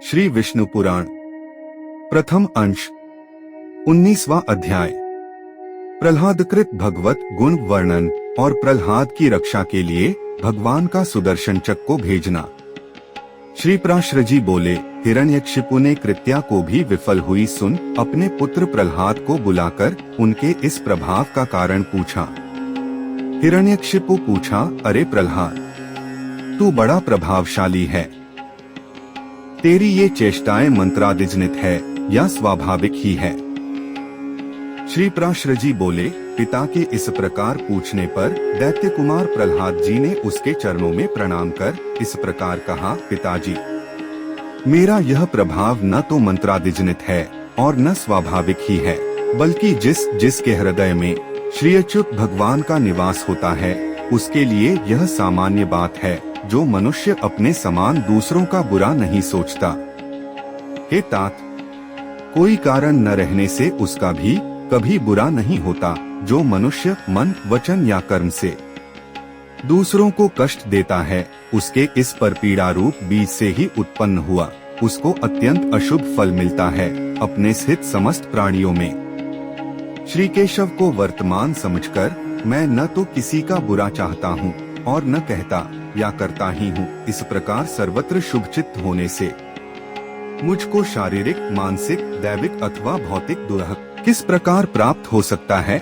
श्री विष्णु पुराण प्रथम अंश 19वां अध्याय। प्रह्लादकृत भगवत गुण वर्णन और प्रह्लाद की रक्षा के लिए भगवान का सुदर्शन चक्र को भेजना। श्री पराशर जी बोले, हिरण्यकशिपु ने कृत्या को भी विफल हुई सुन अपने पुत्र प्रह्लाद को बुलाकर उनके इस प्रभाव का कारण पूछा। हिरण्यकशिपु पूछा, अरे प्रह्लाद, तू बड़ा प्रभावशाली है, तेरी ये चेष्टाएं मंत्रादिजनित है या स्वाभाविक ही है? श्री पराशर जी बोले, पिता के इस प्रकार पूछने पर दैत्य कुमार प्रह्लाद जी ने उसके चरणों में प्रणाम कर इस प्रकार कहा, पिताजी, मेरा यह प्रभाव न तो मंत्रादिजनित है और न स्वाभाविक ही है, बल्कि जिसके हृदय में श्री अच्युत भगवान का निवास होता है उसके लिए यह सामान्य बात है। जो मनुष्य अपने समान दूसरों का बुरा नहीं सोचता, हे तात, कोई कारण न रहने से उसका भी कभी बुरा नहीं होता। जो मनुष्य मन, वचन या कर्म से दूसरों को कष्ट देता है, उसके इस पर पीड़ा रूप बीज से ही उत्पन्न हुआ उसको अत्यंत अशुभ फल मिलता है अपने स्थित समस्त प्राणियों में। श्री केशव को वर्तमान समझकर मैं न तो किसी का बुरा चाहता हूँ और न कहता या करता ही हूँ। इस प्रकार सर्वत्र शुभचित्त होने से मुझको शारीरिक, मानसिक, दैविक अथवा भौतिक दुरह किस प्रकार प्राप्त हो सकता है?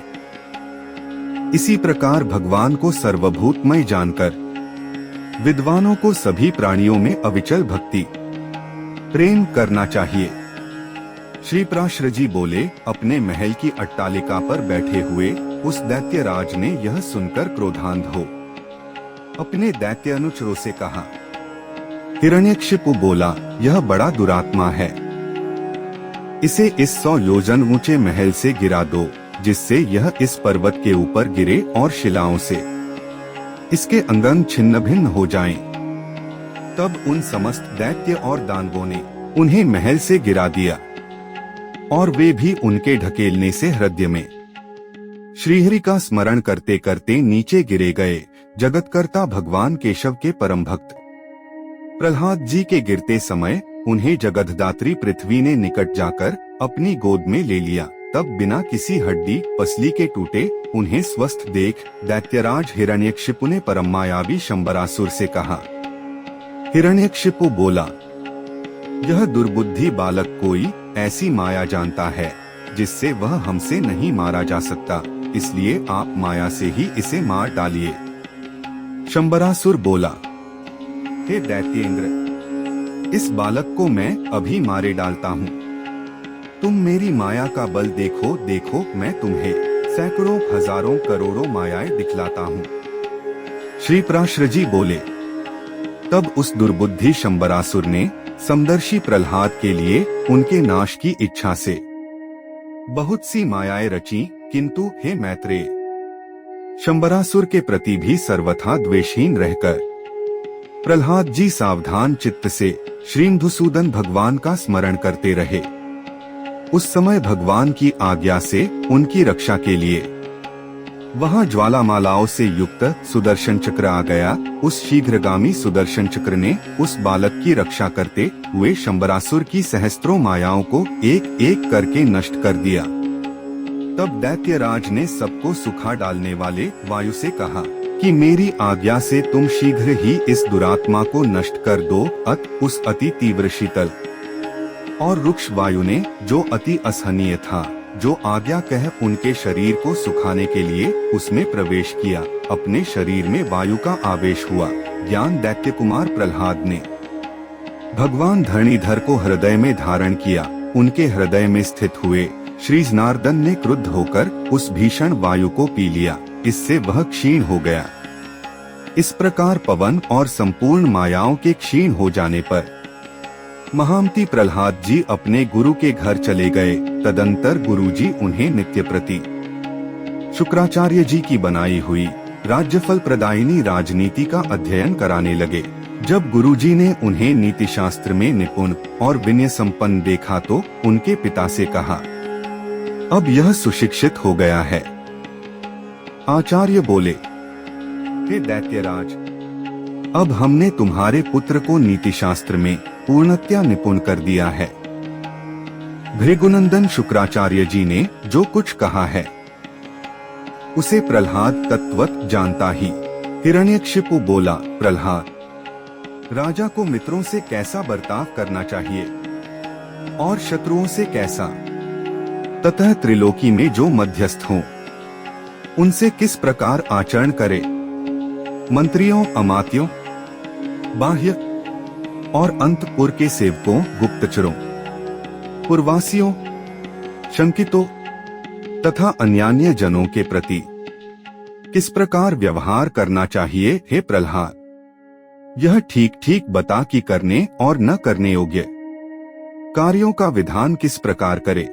इसी प्रकार भगवान को सर्वभूतमय जानकर विद्वानों को सभी प्राणियों में अविचल भक्ति प्रेम करना चाहिए। श्री पराशर जी बोले, अपने महल की अट्टालिका पर बैठे हुए उस दैत्य राज ने यह सुनकर क्रोधान्ध हो अपने दैत्य अनुचरों से कहा। हिरण्यकशिपु बोला, यह बड़ा दुरात्मा है, इसे इस 100 योजन ऊंचे महल से गिरा दो, जिससे यह इस पर्वत के ऊपर गिरे और शिलाओं से इसके अंग छिन्न भिन्न हो जाएं। तब उन समस्त दैत्य और दानवों ने उन्हें महल से गिरा दिया और वे भी उनके ढकेलने से हृदय में श्रीहरि का स्मरण करते करते नीचे गिरे गए। जगतकर्ता भगवान केशव के परम भक्त प्रह्लाद जी के गिरते समय उन्हें जगतदात्री पृथ्वी ने निकट जाकर अपनी गोद में ले लिया। तब बिना किसी हड्डी पसली के टूटे उन्हें स्वस्थ देख दैत्यराज हिरण्यकशिपु ने परम मायावी शंबरासुर से कहा। हिरण्यकशिपु बोला, यह दुर्बुद्धि बालक कोई ऐसी माया जानता है जिससे वह हमसे नहीं मारा जा सकता, इसलिए आप माया से ही इसे मार डालिए। शंबरासुर बोला, हे दैत्येंद्र, इस बालक को मैं अभी मारे डालता हूँ। तुम मेरी माया का बल देखो देखो, मैं तुम्हें सैकड़ों हजारों करोड़ों मायाएं दिखलाता हूँ। श्री पराशर जी बोले, तब उस दुर्बुद्धि शंबरासुर ने समदर्शी प्रह्लाद के लिए उनके नाश की इच्छा से बहुत सी मायाएं रची, किंतु हे मैत्रेय, शंबरासुर के प्रति भी सर्वथा द्वेषहीन रहकर प्रह्लाद जी सावधान चित्त से श्रीमधुसूदन भगवान का स्मरण करते रहे। उस समय भगवान की आज्ञा से उनकी रक्षा के लिए वहां ज्वालामालाओं से युक्त सुदर्शन चक्र आ गया। उस शीघ्रगामी सुदर्शन चक्र ने उस बालक की रक्षा करते हुए शंबरासुर की सहस्त्रों मायाओं को एक एक करके नष्ट कर दिया। तब दैत्यराज ने सबको सुखा डालने वाले वायु से कहा कि मेरी आज्ञा से तुम शीघ्र ही इस दुरात्मा को नष्ट कर दो। उस अति तीव्र शीतल और रुक्ष वायु ने, जो अति असहनीय था, जो आज्ञा कह उनके शरीर को सुखाने के लिए उसमें प्रवेश किया। अपने शरीर में वायु का आवेश हुआ। ज्ञान दैत्य कुमार प्रह्लाद ने भगवान धरणीधर को हृदय में धारण किया। उनके हृदय में स्थित हुए श्री जनार्दन ने क्रुद्ध होकर उस भीषण वायु को पी लिया, इससे वह क्षीण हो गया। इस प्रकार पवन और संपूर्ण मायाओं के क्षीण हो जाने पर महामती प्रह्लाद जी अपने गुरु के घर चले गए। तदंतर गुरुजी उन्हें नित्य प्रति शुक्राचार्य जी की बनाई हुई राज्यफल प्रदायिनी राजनीति का अध्ययन कराने लगे। जब गुरुजी ने उन्हें नीति शास्त्र में निपुण और विनय संपन्न देखा तो उनके पिता से कहा, अब यह सुशिक्षित हो गया है। आचार्य बोले, हे दैत्यराज, अब हमने तुम्हारे पुत्र को नीति शास्त्र में पूर्णतया निपुण कर दिया है। भृगुनंदन शुक्राचार्य जी ने जो कुछ कहा है उसे प्रहलाद तत्वत जानता ही। हिरण्यकशिपु बोला, प्रहलाद, राजा को मित्रों से कैसा बर्ताव करना चाहिए और शत्रुओं से कैसा, ततः त्रिलोकी में जो मध्यस्थ हों उनसे किस प्रकार आचरण करे, मंत्रियों, अमात्यों, बाह्य और अंतपुर के सेवकों, गुप्तचरों, पुरवासियों, शंकितों तथा अन्यान्य जनों के प्रति किस प्रकार व्यवहार करना चाहिए। हे प्रहलाद, यह ठीक ठीक बता कि करने और न करने योग्य कार्यों का विधान किस प्रकार करे,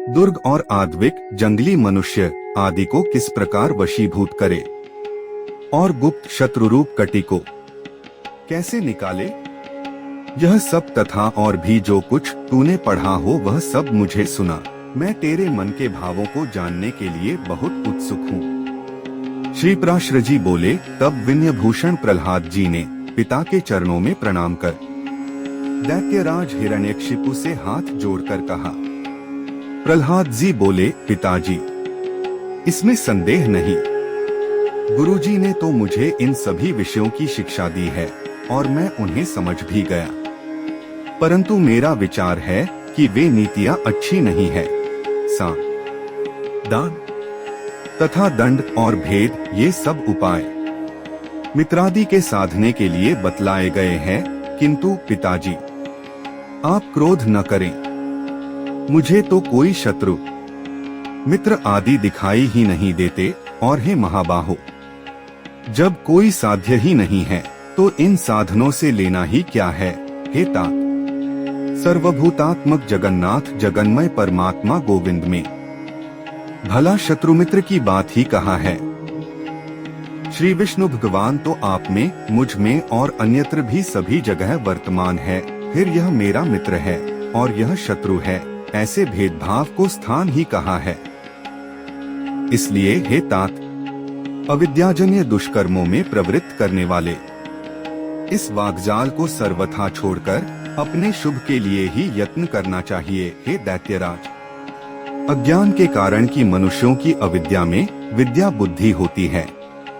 दुर्ग और आद्विक जंगली मनुष्य आदि को किस प्रकार वशीभूत करे और गुप्त शत्रुरूप कटी को कैसे निकाले, यह सब तथा और भी जो कुछ तूने पढ़ा हो वह सब मुझे सुना। मैं तेरे मन के भावों को जानने के लिए बहुत उत्सुक हूँ। श्री पराशर जी बोले, तब विनयभूषण प्रहलाद जी ने पिता के चरणों में प्रणाम कर दैत्यराज हिरण्यकशिपु से हाथ जोड़कर कहा। प्रहलाद जी बोले, पिताजी, इसमें संदेह नहीं, गुरुजी ने तो मुझे इन सभी विषयों की शिक्षा दी है और मैं उन्हें समझ भी गया, परंतु मेरा विचार है कि वे नीतियां अच्छी नहीं है। साम, दान तथा दंड और भेद, ये सब उपाय मित्रादि के साधने के लिए बतलाए गए हैं, किंतु पिताजी आप क्रोध न करें, मुझे तो कोई शत्रु मित्र आदि दिखाई ही नहीं देते, और हे महाबाहो, जब कोई साध्य ही नहीं है तो इन साधनों से लेना ही क्या है। हे तात, सर्वभूतात्मक जगन्नाथ जगन्मय परमात्मा गोविंद में भला शत्रुमित्र की बात ही कहा है। श्री विष्णु भगवान तो आप में, मुझ में और अन्यत्र भी सभी जगह वर्तमान है, फिर यह मेरा मित्र है और यह शत्रु है, ऐसे भेदभाव को स्थान ही कहा है। इसलिए हे तात, अविद्याजन्य दुष्कर्मों में प्रवृत्त करने वाले इस वाग्जाल को सर्वथा छोड़कर अपने शुभ के लिए ही यत्न करना चाहिए। हे दैत्यराज, अज्ञान के कारण की मनुष्यों की अविद्या में विद्या बुद्धि होती है।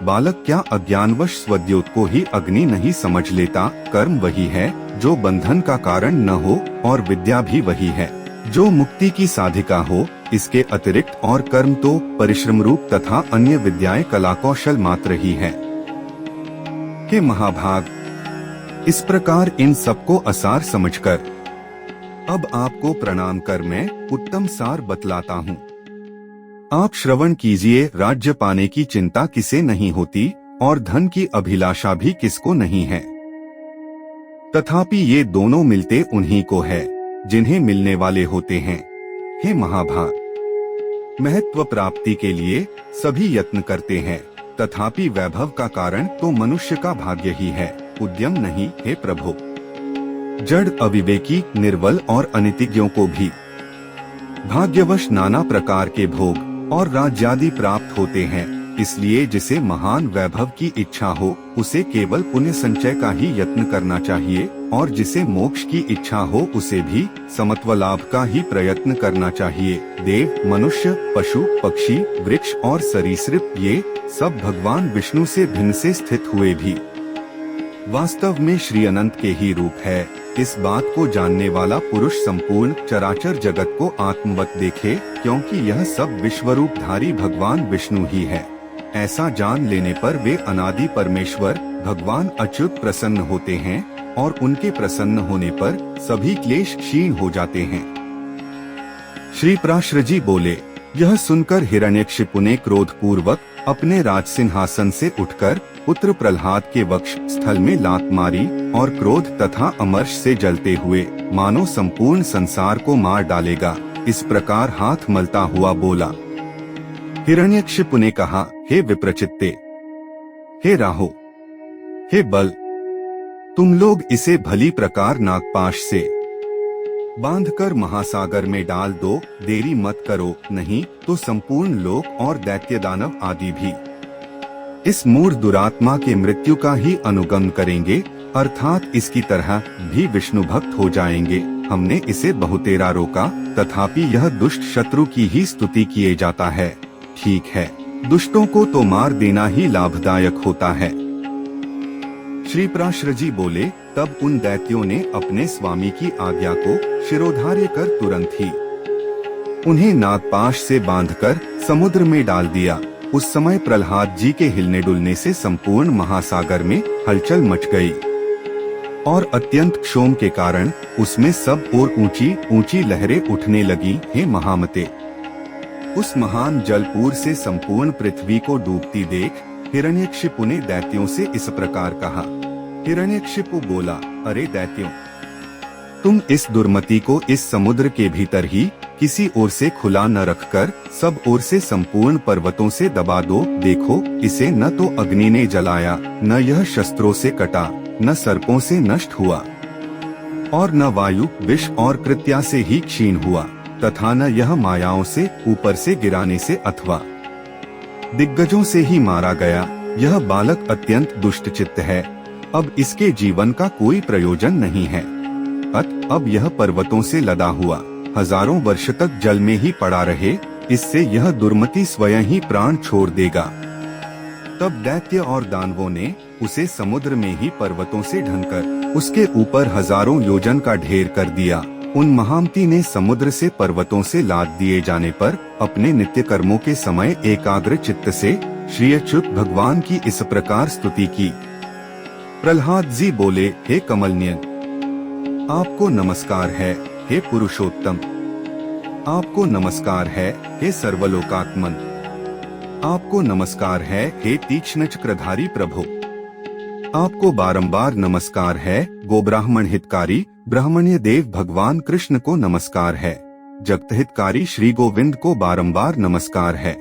बालक क्या अज्ञानवश स्वद्योत को ही अग्नि नहीं समझ लेता। कर्म वही है जो बंधन का कारण न हो और विद्या भी वही है जो मुक्ति की साधिका हो। इसके अतिरिक्त और कर्म तो परिश्रम रूप तथा अन्य विद्याएं कला कौशल मात्र ही है। हे महाभाग, इस प्रकार इन सबको असार समझकर अब आपको प्रणाम कर मैं उत्तम सार बतलाता हूँ। आप श्रवण कीजिए। राज्य पाने की चिंता किसे नहीं होती और धन की अभिलाषा भी किसको नहीं है, तथापि ये दोनों मिलते उन्हीं को है जिन्हें मिलने वाले होते हैं। हे महाभाग, महत्व प्राप्ति के लिए सभी यत्न करते हैं, तथापि वैभव का कारण तो मनुष्य का भाग्य ही है, उद्यम नहीं। हे प्रभु, जड़ अविवेकी, निर्बल और अनितिज्ञों को भी भाग्यवश नाना प्रकार के भोग और राज्यादि प्राप्त होते हैं। इसलिए जिसे महान वैभव की इच्छा हो उसे केवल पुण्य संचय का ही यत्न करना चाहिए, और जिसे मोक्ष की इच्छा हो उसे भी समत्व लाभ का ही प्रयत्न करना चाहिए। देव, मनुष्य, पशु, पक्षी, वृक्ष और सरीसृप, ये सब भगवान विष्णु से भिन्न से स्थित हुए भी वास्तव में श्री अनंत के ही रूप है। इस बात को जानने वाला पुरुष संपूर्ण चराचर जगत को आत्मवत देखे, क्योंकि यह सब विश्वरूपधारी भगवान विष्णु ही है। ऐसा जान लेने पर वे अनादि परमेश्वर भगवान अच्युत प्रसन्न होते हैं, और उनके प्रसन्न होने पर सभी क्लेश क्षीण हो जाते हैं। श्री पराशर जी बोले, यह सुनकर हिरण्यकशिपु ने क्रोध पूर्वक अपने राज सिंहासन से उठकर पुत्र प्रहलाद के वक्ष स्थल में लात मारी और क्रोध तथा अमर्ष से जलते हुए मानो संपूर्ण संसार को मार डालेगा, इस प्रकार हाथ मलता हुआ बोला। हिरण्यकशिपु ने कहा, हे विप्रचित्ते, हे राहो, हे बल, तुम लोग इसे भली प्रकार नागपाश से बांधकर महासागर में डाल दो, देरी मत करो, नहीं तो संपूर्ण लोक और दैत्य दानव आदि भी इस मूढ़ दुरात्मा के मृत्यु का ही अनुगमन करेंगे। अर्थात इसकी तरह भी विष्णु भक्त हो जाएंगे। हमने इसे बहुतेरा रोका, तथापि यह दुष्ट शत्रु की ही स्तुति किए जाता है। ठीक है, दुष्टों को तो मार देना ही लाभदायक होता है। श्री पराशर जी बोले, तब उन दैत्यों ने अपने स्वामी की आज्ञा को शिरोधार्य कर तुरंत ही उन्हें नागपाश से बांधकर समुद्र में डाल दिया। उस समय प्रहलाद जी के हिलने डुलने से संपूर्ण महासागर में हलचल मच गई और अत्यंत क्षोभ के कारण उसमें सब ओर ऊंची ऊंची लहरें उठने लगी। हे महामते, उस महान जलपूर से संपूर्ण पृथ्वी को डूबती देख हिरण्यकशिपु ने दैत्यों से इस प्रकार कहा। हिरण्यकशिपु बोला, अरे दैत्यों, तुम इस दुर्मति को इस समुद्र के भीतर ही किसी ओर से खुला न रखकर सब ओर से संपूर्ण पर्वतों से दबा दो। देखो, इसे न तो अग्नि ने जलाया, न यह शस्त्रों से कटा, न सर्पों से नष्ट हुआ, और न वायु विष और कृत्या से ही क्षीण हुआ, तथा न यह मायाओं से ऊपर से गिराने से अथवा दिग्गजों से ही मारा गया। यह बालक अत्यंत दुष्ट चित्त है, अब इसके जीवन का कोई प्रयोजन नहीं है। अब यह पर्वतों से लदा हुआ हजारों वर्ष तक जल में ही पड़ा रहे, इससे यह दुर्मति स्वयं ही प्राण छोड़ देगा। तब दैत्य और दानवों ने उसे समुद्र में ही पर्वतों से ढंकर उसके ऊपर हजारों योजन का ढेर कर दिया। उन महामती ने समुद्र से पर्वतों से लाद दिए जाने पर अपने नित्य कर्मों के समय एकाग्र चित्त से श्री अच्युत भगवान की इस प्रकार स्तुति की। प्रहलाद जी बोले, हे कमलनयन, आपको नमस्कार है। हे पुरुषोत्तम, आपको नमस्कार है। हे सर्वलोकात्मन, आपको नमस्कार है। हे तीक्ष्ण चक्रधारी प्रभु, आपको बारंबार नमस्कार है। गोब्राह्मण हितकारी ब्राह्मण्य देव भगवान कृष्ण को नमस्कार है। जगत हितकारी श्री गोविंद को बारंबार नमस्कार है।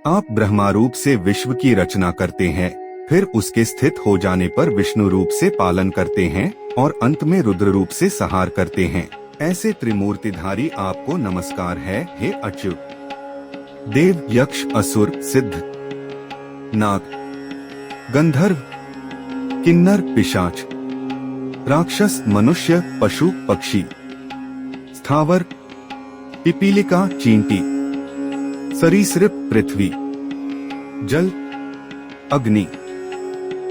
आप ब्रह्मा रूप से विश्व की रचना करते हैं, फिर उसके स्थित हो जाने पर विष्णु रूप से पालन करते हैं और अंत में रुद्र रूप से संहार करते हैं। ऐसे त्रिमूर्तिधारी आपको नमस्कार है। हे अच्युत, देव यक्ष असुर सिद्ध नाग गंधर्व किन्नर पिशाच राक्षस मनुष्य पशु पक्षी स्थावर पिपीलिका चींटी सरीसृप पृथ्वी जल अग्नि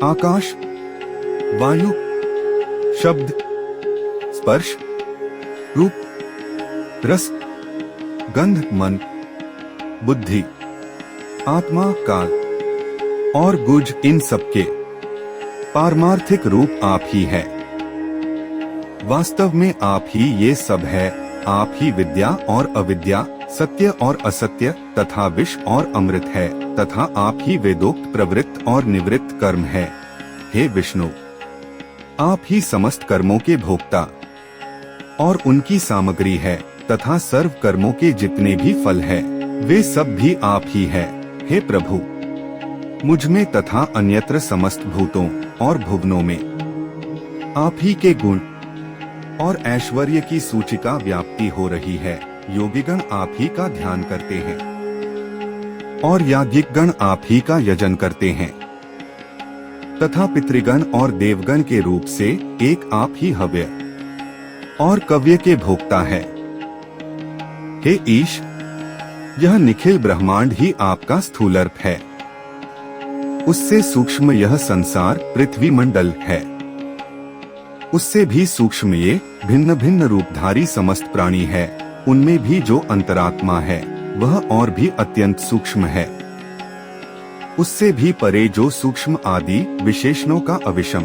आकाश वायु शब्द स्पर्श रूप रस गंध मन बुद्धि आत्मा काल और गुज, इन सबके पारमार्थिक रूप आप ही है। वास्तव में आप ही ये सब है। आप ही विद्या और अविद्या, सत्य और असत्य तथा विष और अमृत है, तथा आप ही वेदोक्त प्रवृत्त और निवृत्त कर्म है। हे विष्णु, आप ही समस्त कर्मों के भोक्ता और उनकी सामग्री है, तथा सर्व कर्मों के जितने भी फल है वे सब भी आप ही है। हे प्रभु, मुझ में तथा अन्यत्र समस्त भूतों और भुवनों में आप ही के गुण और ऐश्वर्य की सूचिका व्याप्ति हो रही है। योगीगण आप ही का ध्यान करते हैं और याज्ञिकगण आप ही का यजन करते हैं, तथा पितृगण और देवगण के रूप से एक आप ही हव्य और कव्य के भोक्ता है। हे ईश, यह निखिल ब्रह्मांड ही आपका स्थूलर्प है। उससे सूक्ष्म यह संसार पृथ्वी मंडल है। उससे भी सूक्ष्म ये भिन्न भिन्न रूपधारी समस्त प्राणी है। उनमें भी जो अंतरात्मा है वह और भी अत्यंत सूक्ष्म है। उससे भी परे जो सूक्ष्म आदि विशेषणों का अविषम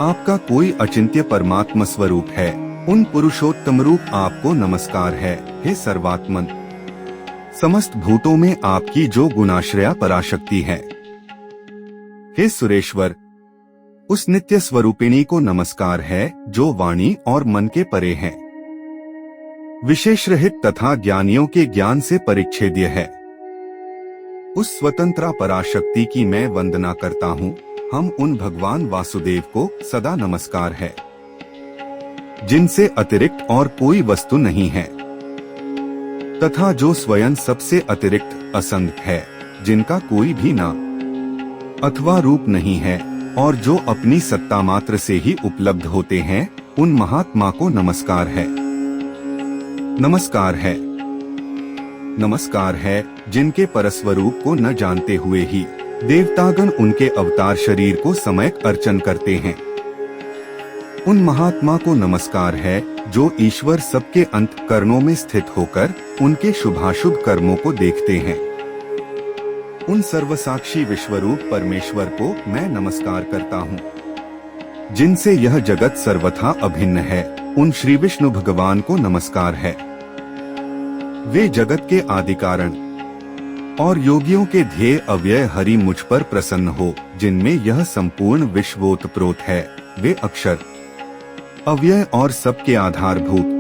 आपका कोई अचिंत्य परमात्मा स्वरूप है। उन पुरुषोत्तम रूप आपको नमस्कार है। हे सर्वात्मन, समस्त भूतों में आपकी जो गुणाश्रया पराशक्ति है। हे सुरेश्वर, उस नित्य स्वरूपिणी को नमस्कार है जो वाणी और मन के परे है, विशेष रहित तथा ज्ञानियों के ज्ञान से परिच्छेद्य है। उस स्वतंत्रा पराशक्ति की मैं वंदना करता हूँ। हम उन भगवान वासुदेव को सदा नमस्कार है, जिनसे अतिरिक्त और कोई वस्तु नहीं है, तथा जो स्वयं सबसे अतिरिक्त असंग है, जिनका कोई भी नाम अथवा रूप नहीं है, और जो अपनी सत्ता मात्र से ही उपलब्ध होते हैं, उन महात्मा को नमस्कार है। नमस्कार है। नमस्कार है जिनके परस्वरूप को न जानते हुए ही देवतागण उनके अवतार शरीर को समयक अर्चन करते हैं। उन महात्मा को नमस्कार है जो ईश्वर सबके अंतःकरणों में स्थित होकर उनके शुभाशुभ कर्मों को देखते हैं। उन सर्वसाक्षी विश्वरूप परमेश्वर को मैं नमस्कार करता हूँ, जिनसे यह जगत सर्वथा अभिन्न है। उन श्री विष्णु भगवान को नमस्कार है। वे जगत के आदि कारण और योगियों के ध्येय अव्यय हरि मुझ पर प्रसन्न हो, जिनमें यह संपूर्ण विश्व ओतप्रोत है। वे अक्षर अव्यय और सबके आधारभूत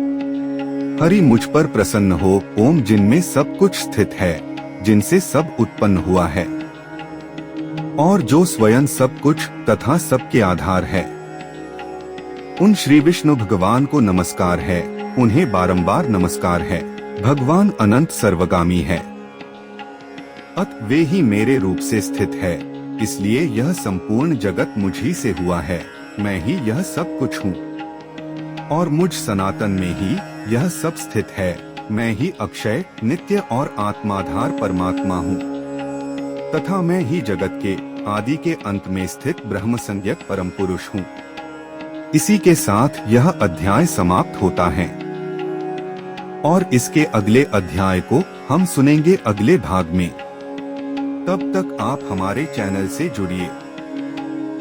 हरि मुझ पर प्रसन्न हो। ओम जिनमें सब कुछ स्थित है, जिनसे सब उत्पन्न हुआ है और जो स्वयं सब कुछ तथा सबके आधार है। उन श्री विष्णु भगवान को नमस्कार है। उन्हें बारंबार नमस्कार है। भगवान अनंत सर्वगामी है, अत वे ही मेरे रूप से स्थित है, इसलिए यह संपूर्ण जगत मुझ ही से हुआ है। मैं ही यह सब कुछ हूँ और मुझ सनातन में ही यह सब स्थित है। मैं ही अक्षय, नित्य और आत्माधार परमात्मा हूँ तथा मैं ही जगत के आदि के अंत में स्थित ब्रह्म संज्ञक परम पुरुष हूँ। इसी के साथ यह अध्याय समाप्त होता है और इसके अगले अध्याय को हम सुनेंगे अगले भाग में। तब तक आप हमारे चैनल से जुड़िए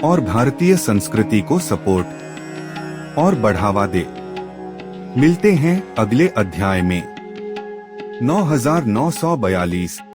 और भारतीय संस्कृति को सपोर्ट और बढ़ावा दे। मिलते हैं अगले अध्याय में। 9942